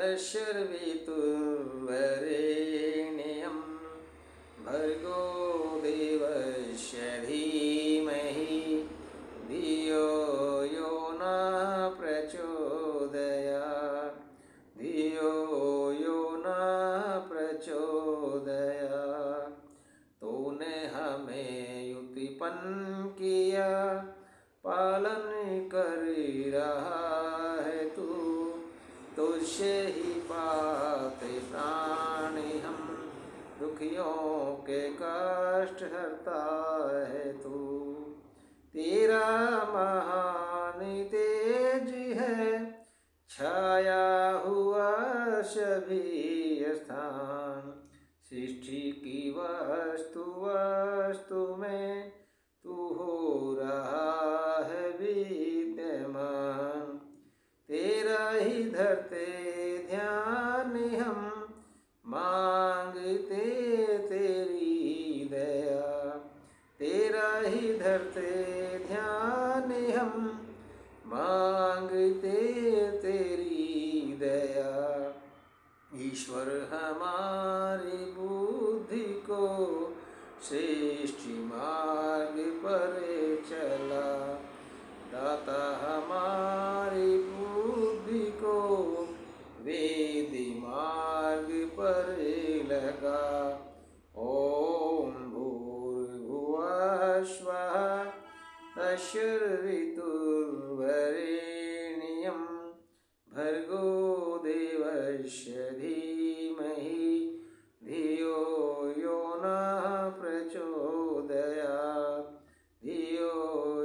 तशर्वितुर्वरेण्यं भर्गो देवस्य धीमहि धियो यो न प्रचोदयात् धियो यो न प्रचोदयात्। तूने हमें युतिपन्न किया, पालन कर रहा है तू, तुझसे ही पाते प्राणी हम, दुखियों के कष्ट हरता है तू। तेरा महान तेज है, छाया हुआ सभी स्थान, सृष्टि की वस्तु वस्तु में तू हो रहा है विद्यमान। तेरा ही धरते ध्यान हम, मांगते तेरी दया। तेरा ही धरते ध्यान हम, मांगते तेरी दया। ईश्वर हमारी बुद्धि को श्रेष्ठ मार्ग पर चला, दाता हमारी बुद्धि को वेदी मार्ग पर लगा। ओम भूर्भुवः स्वः तशर्वितुर्वरेण्यं भर्गो देवस्य धीमहि धियो यो न प्रचोदयात् धियो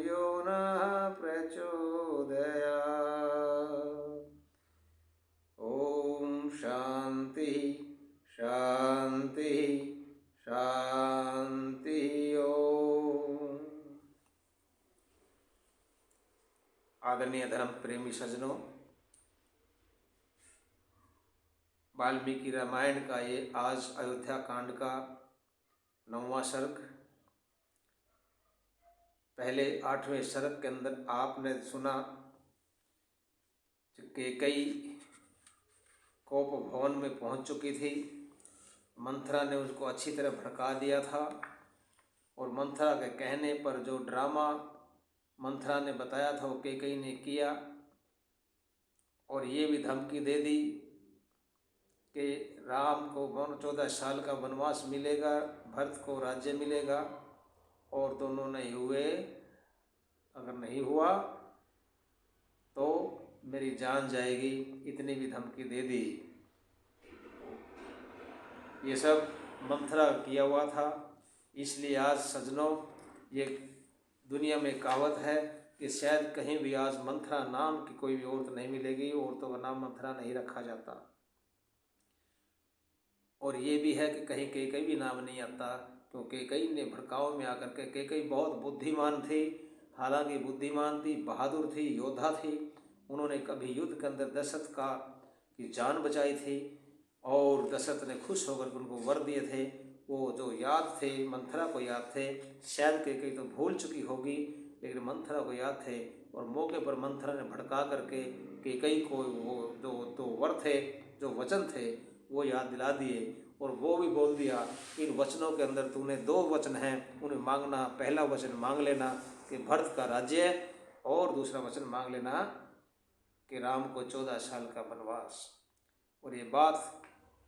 यो न प्रचोदयात्। ओम शांति शांति शांति। ओम। आदरणीय धर्म प्रेमी सज्जनों, वाल्मीकि रामायण का ये आज अयोध्या कांड का 9वां सर्ग। पहले 8वें सर्ग के अंदर आपने सुना कि कैकेयी कोप भवन में पहुंच चुकी थी। मंथरा ने उसको अच्छी तरह भड़का दिया था और मंथरा के कहने पर जो ड्रामा मंथरा ने बताया था वो कैकेयी ने किया और ये भी धमकी दे दी कि राम को 14 साल का वनवास मिलेगा, भरत को राज्य मिलेगा और दोनों नहीं हुए, अगर नहीं हुआ तो मेरी जान जाएगी, इतनी भी धमकी दे दी। ये सब मंथरा किया हुआ था। इसलिए आज सज्जनों, ये दुनिया में कहावत है कि शायद कहीं भी आज मंथरा नाम की कोई भी औरत नहीं मिलेगी, औरतों का नाम मंथरा नहीं रखा जाता। और ये भी है कि कहीं कैकेयी भी नाम नहीं आता, क्योंकि कैकेयी ने भड़काव में आकर के, कैकेयी बहुत बुद्धिमान थी, हालांकि बुद्धिमान थी, बहादुर थी, योद्धा थी। उन्होंने कभी युद्ध के अंदर दशरथ का की जान बचाई थी और दशरथ ने खुश होकर उनको वर दिए थे। वो जो याद थे मंथरा को याद थे, शायद कैकेयी तो भूल चुकी होगी लेकिन मंथरा को याद थे और मौके पर मंथरा ने भड़का करके कैकेयी को वो जो वर थे, जो वचन थे वो याद दिला दिए और वो भी बोल दिया कि इन वचनों के अंदर तूने 2 वचन हैं, उन्हें मांगना। पहला वचन मांग लेना कि भरत का राज्य और दूसरा वचन मांग लेना कि राम को 14 साल का वनवास। और ये बात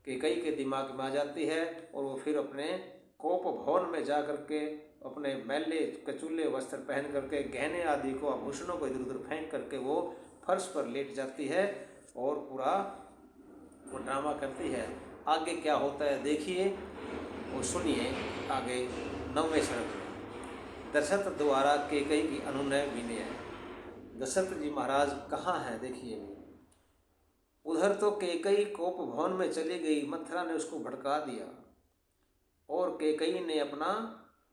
कैकेयी के दिमाग में आ जाती है और वो फिर अपने कोप भवन में जा कर के अपने मैले कचूले वस्त्र पहन करके गहने आदि को, आभूषणों को इधर उधर फेंक करके वो फर्श पर लेट जाती है और पूरा वो ड्रामा करती है। आगे क्या होता है देखिए और सुनिए। आगे 9वें सर्ग में दशरथ द्वारा कैकेयी की अनुनय विनय। दशरथ जी महाराज कहाँ हैं देखिए। उधर तो कैकेयी कोप भवन में चली गई, मंथरा ने उसको भड़का दिया और कैकेयी ने अपना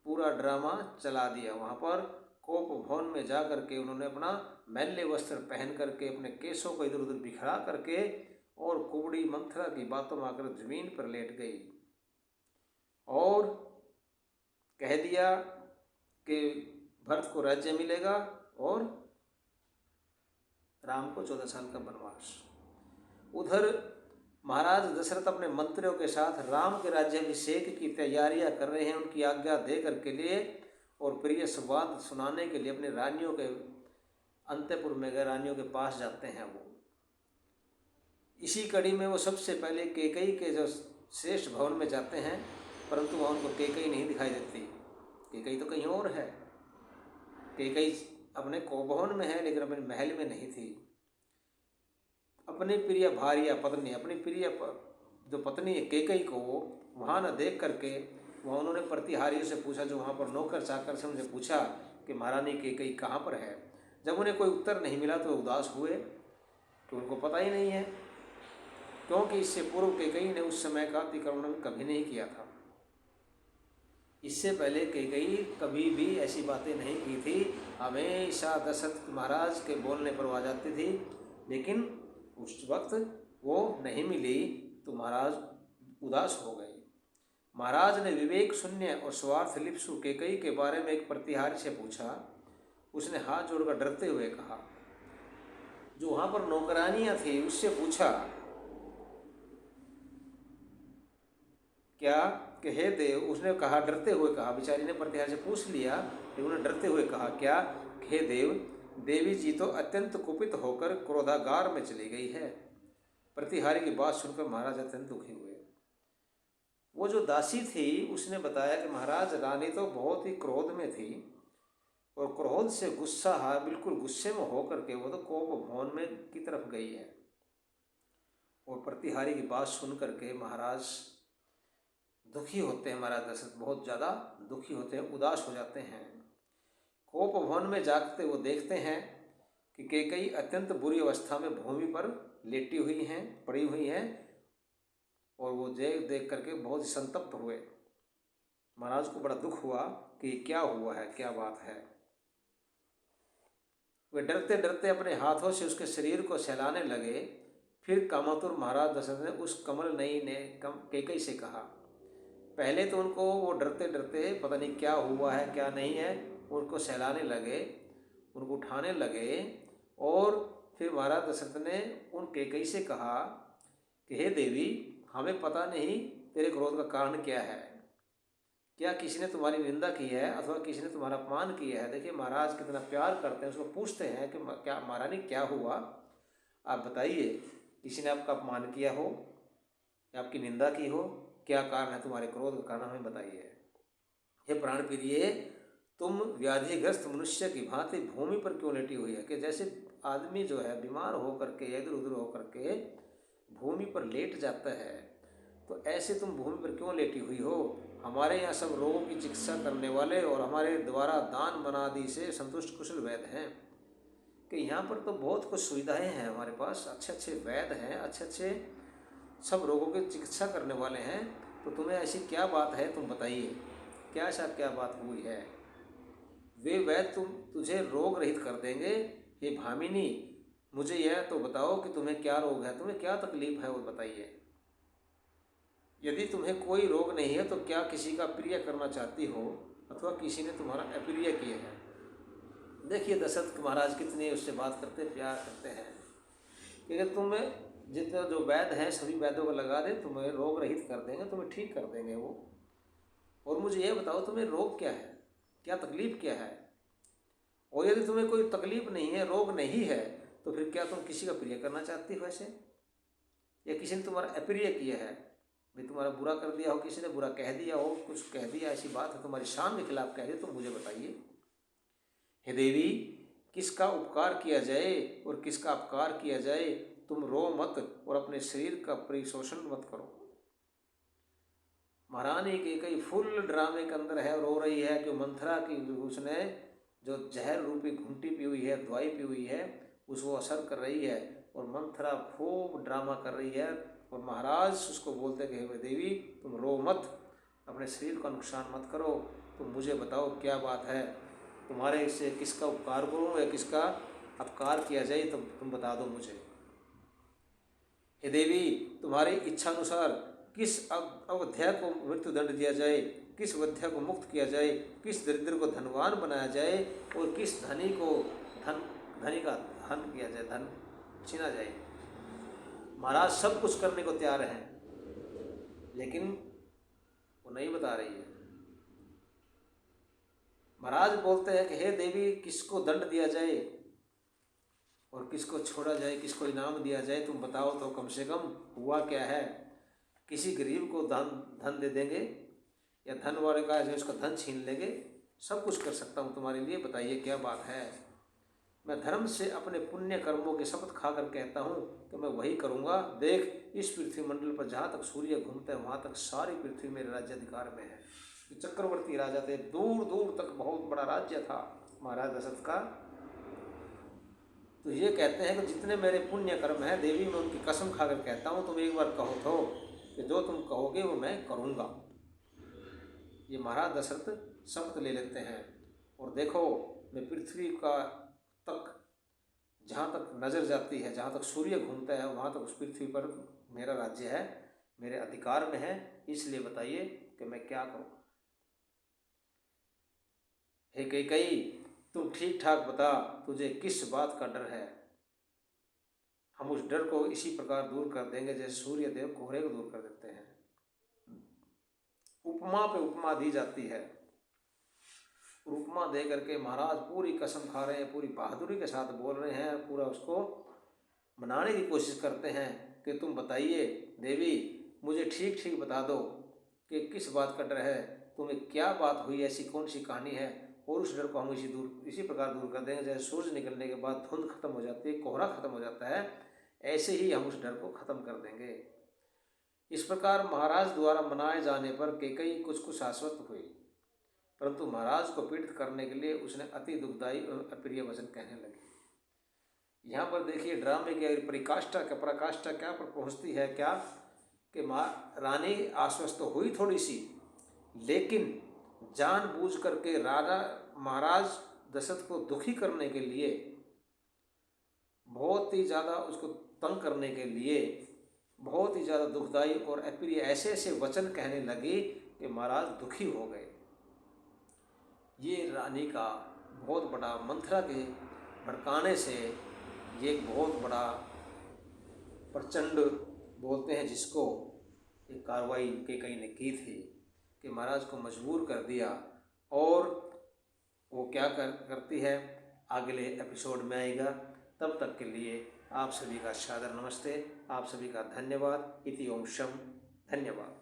पूरा ड्रामा चला दिया। वहाँ पर कोप भवन में जा करके उन्होंने अपना मैले वस्त्र पहन करके अपने केशों को इधर उधर बिखरा करके और कुबड़ी मंथरा की बातों में आकर जमीन पर लेट गई और कह दिया कि भरत को राज्य मिलेगा और राम को 14 साल का वनवास। उधर महाराज दशरथ अपने मंत्रियों के साथ राम के राज्याभिषेक की तैयारियां कर रहे हैं, उनकी आज्ञा देकर के लिए और प्रिय संवाद सुनाने के लिए अपने रानियों के अंतपुर में गए, रानियों के पास जाते हैं। वो इसी कड़ी में वो सबसे पहले कैकेयी के जो श्रेष्ठ भवन में जाते हैं, परंतु वहाँ उनको कैकेयी नहीं दिखाई देती। कैकेयी तो कहीं और है। कैकेयी अपने कोभवन में है, लेकिन अपने महल में नहीं थी। अपनी प्रिय भार्या पत्नी, अपनी प्रिय जो पत्नी है कैकेयी को वहाँ न देख करके वहाँ उन्होंने प्रतिहारियों से पूछा, जो वहाँ पर नौकर चाकर से उनसे पूछा कि महारानी कैकेयी कहाँ पर है। जब उन्हें कोई उत्तर नहीं मिला तो उदास हुए कि उनको पता ही नहीं है, क्योंकि इससे पूर्व कैकेयी ने उस समय का अतिक्रमण कभी नहीं किया था। इससे पहले कैकेयी कभी भी ऐसी बातें नहीं की थी। हमेशा दशरथ महाराज के बोलने पर वो आ जाती थी, लेकिन उस वक्त वो नहीं मिली तो महाराज उदास हो गए। महाराज ने विवेक शून्य और स्वार्थ लिप्सु कैकेयी के बारे में एक प्रतिहारी से पूछा। उसने हाथ जोड़कर डरते हुए कहा, जो वहाँ पर नौकरानियाँ थी उससे पूछा क्या कि हे देव, उसने कहा डरते हुए कहा, बेचारी ने प्रतिहारी से पूछ लिया, लेकिन उन्होंने डरते हुए कहा क्या, हे देव, देवी जी तो अत्यंत कुपित होकर क्रोधागार में चली गई है। प्रतिहारी की बात सुनकर महाराज अत्यंत दुखी हुए। वो जो दासी थी उसने बताया कि महाराज रानी तो बहुत ही क्रोध में थी और क्रोध से गुस्सा बिल्कुल गुस्से में होकर के वो तो कोप भवन में की तरफ गई है। और प्रतिहारी की बात सुन करके महाराज दुखी होते हैं। महाराज दशरथ बहुत ज़्यादा दुखी होते हैं, उदास हो जाते हैं। कोप भवन में जाकर वो देखते हैं कि कैकेयी अत्यंत बुरी अवस्था में भूमि पर लेटी हुई हैं, पड़ी हुई हैं, और वो देख करके बहुत ही संतप्त हुए। महाराज को बड़ा दुख हुआ कि क्या हुआ है, क्या बात है। वे डरते डरते अपने हाथों से उसके शरीर को सहलाने लगे। फिर कामातुर महाराज दशरथ ने उस कमल नयी ने कैकेयी से कहा। पहले तो उनको वो डरते डरते पता नहीं क्या हुआ है क्या नहीं है, उनको सहलाने लगे, उनको उठाने लगे, और फिर महाराज दशरथ ने उन कैकेयी से कहा कि हे देवी, हमें पता नहीं तेरे क्रोध का कारण क्या है। क्या किसी ने तुम्हारी निंदा की है अथवा किसी ने तुम्हारा अपमान किया है। देखिए महाराज कितना प्यार करते हैं, उसको पूछते हैं कि क्या महारानी क्या हुआ, आप बताइए, किसी ने आपका अपमान किया हो या आपकी निंदा की हो, क्या कारण है तुम्हारे क्रोध का कारण हमें बताइए। हे प्राण प्रिय, तुम व्याधिग्रस्त मनुष्य की भांति भूमि पर क्यों लेटी हुई है। कि जैसे आदमी जो है बीमार होकर के इधर उधर होकर के भूमि पर लेट जाता है, तो ऐसे तुम भूमि पर क्यों लेटी हुई हो। हमारे यहाँ सब रोगों की चिकित्सा करने वाले और हमारे द्वारा दान बनादि से संतुष्ट कुशल वैद्य हैं। कि यहाँ पर तो बहुत कुछ सुविधाएं हैं हमारे पास, अच्छे अच्छे वैद्य हैं, अच्छे अच्छे सब रोगों की चिकित्सा करने वाले हैं, तो तुम्हें ऐसी क्या बात है, तुम बताइए क्या बात हुई है। वे वैद्य तुझे रोग रहित कर देंगे। हे भामिनी, मुझे यह तो बताओ कि तुम्हें क्या रोग है, तुम्हें क्या तकलीफ है, वो बताइए। यदि तुम्हें कोई रोग नहीं है तो क्या किसी का प्रिय करना चाहती हो अथवा किसी ने तुम्हारा अप्रिय किया है। देखिए दशरथ महाराज कितने उससे बात करते, प्यार करते हैं। क्योंकि तुम्हें जितने जो वैद्य हैं सभी वैद्यों को लगा दे, तुम्हें रोग रहित कर देंगे, तुम्हें ठीक कर देंगे वो। और मुझे यह बताओ तुम्हें रोग क्या है, क्या तकलीफ क्या है। और यदि तुम्हें कोई तकलीफ नहीं है, रोग नहीं है, तो फिर क्या तुम किसी का प्रिय करना चाहती हो ऐसे, या किसी ने तुम्हारा अप्रिय किया है, भाई तुम्हारा बुरा कर दिया हो, किसी ने बुरा कह दिया हो, कुछ कह दिया, ऐसी बात है तुम्हारी शान के खिलाफ कह दिया, तो मुझे बताइए। हे देवी, किसका उपकार किया जाए और किसका अपकार किया जाए, तुम रो मत और अपने शरीर का परिशोषण मत करो। महारानी कैकेयी फुल ड्रामे के अंदर है, रो रही है कि मंथरा की उसने जो जहर रूपी घुंटी पी हुई है, दवाई पी हुई है, उसको असर कर रही है, और मंथरा खूब ड्रामा कर रही है। और महाराज उसको बोलते कि हे देवी, तुम रो मत, अपने शरीर का नुकसान मत करो, तुम मुझे बताओ क्या बात है, तुम्हारे इससे किसका उपकार करूँ या किसका अपकार किया जाए, तो तुम बता दो मुझे। हे देवी, तुम्हारी इच्छा अनुसार किस अवध्या को मृत्यु दंड दिया जाए, किस वध्या को मुक्त किया जाए, किस दरिद्र को धनवान बनाया जाए और किस धनी का धन किया जाए, धन छीना जाए। महाराज सब कुछ करने को तैयार हैं, लेकिन वो नहीं बता रही है। महाराज बोलते हैं कि हे देवी, किसको दंड दिया जाए और किसको छोड़ा जाए, किसको इनाम दिया जाए, तुम बताओ तो कम से कम हुआ क्या है। किसी गरीब को धन दे देंगे या धन वाले का है उसका धन छीन लेंगे, सब कुछ कर सकता हूँ तुम्हारे लिए, बताइए क्या बात है। मैं धर्म से अपने पुण्य कर्मों के शपथ खाकर कहता हूँ कि मैं वही करूँगा। देख, इस पृथ्वी मंडल पर जहाँ तक सूर्य घूमता है वहाँ तक सारी पृथ्वी मेरे राज्याधिकार में है। चक्रवर्ती राजा थे, दूर दूर तक बहुत बड़ा राज्य था महाराज दशरथ का। तो ये कहते हैं कि जितने मेरे पुण्य कर्म हैं देवी, मैं उनकी कसम खाकर कहता हूँ, तुम एक बार कहो तो कि जो तुम कहोगे वो मैं करूँगा। ये महाराज दशरथ शपथ ले लेते हैं। और देखो, मैं पृथ्वी का तक जहाँ तक नज़र जाती है, जहाँ तक सूर्य घूमता है वहाँ तक उस पृथ्वी पर मेरा राज्य है, मेरे अधिकार में है, इसलिए बताइए कि मैं क्या करूँ। हे कैकेयी, तुम ठीक ठाक बता, तुझे किस बात का डर है। हम उस डर को इसी प्रकार दूर कर देंगे जैसे सूर्य देव कोहरे को दूर कर देते हैं। उपमा पे उपमा दी जाती है। उपमा दे करके महाराज पूरी कसम खा रहे हैं, पूरी बहादुरी के साथ बोल रहे हैं, पूरा उसको मनाने की कोशिश करते हैं कि तुम बताइए देवी, मुझे ठीक ठीक बता दो कि किस बात का डर है, तुम्हें क्या बात हुई, ऐसी कौन सी कहानी है, और उस डर को हम इसी प्रकार दूर कर देंगे जैसे सूरज निकलने के बाद धुंध खत्म हो जाती है, कोहरा खत्म हो जाता है, ऐसे ही हम उस डर को खत्म कर देंगे। इस प्रकार महाराज द्वारा मनाए जाने पर कैकेयी कुछ कुछ आश्वस्त हुई, परंतु महाराज को पीड़ित करने के लिए उसने अति दुखदायी और अप्रिय वचन कहने लगी। यहाँ पर देखिए ड्रामे की पराकाष्ठा क्या पर पहुँचती है, क्या कि रानी आश्वस्त तो हुई थोड़ी सी, लेकिन जानबूझ करके राजा महाराज दशरथ को दुखी करने के लिए, बहुत ही ज़्यादा उसको तंग करने के लिए बहुत ही ज़्यादा दुखदायी और अप्रिय ऐसे ऐसे वचन कहने लगी कि महाराज दुखी हो गए। ये रानी का बहुत बड़ा मंथरा के भड़काने से ये एक बहुत बड़ा प्रचंड बोलते हैं जिसको, एक कार्रवाई कैकेयी ने की थी कि महाराज को मजबूर कर दिया। और वो क्या करती है अगले एपिसोड में आएगा। तब तक के लिए आप सभी का सादर नमस्ते, आप सभी का धन्यवाद। इति ओम शम, धन्यवाद।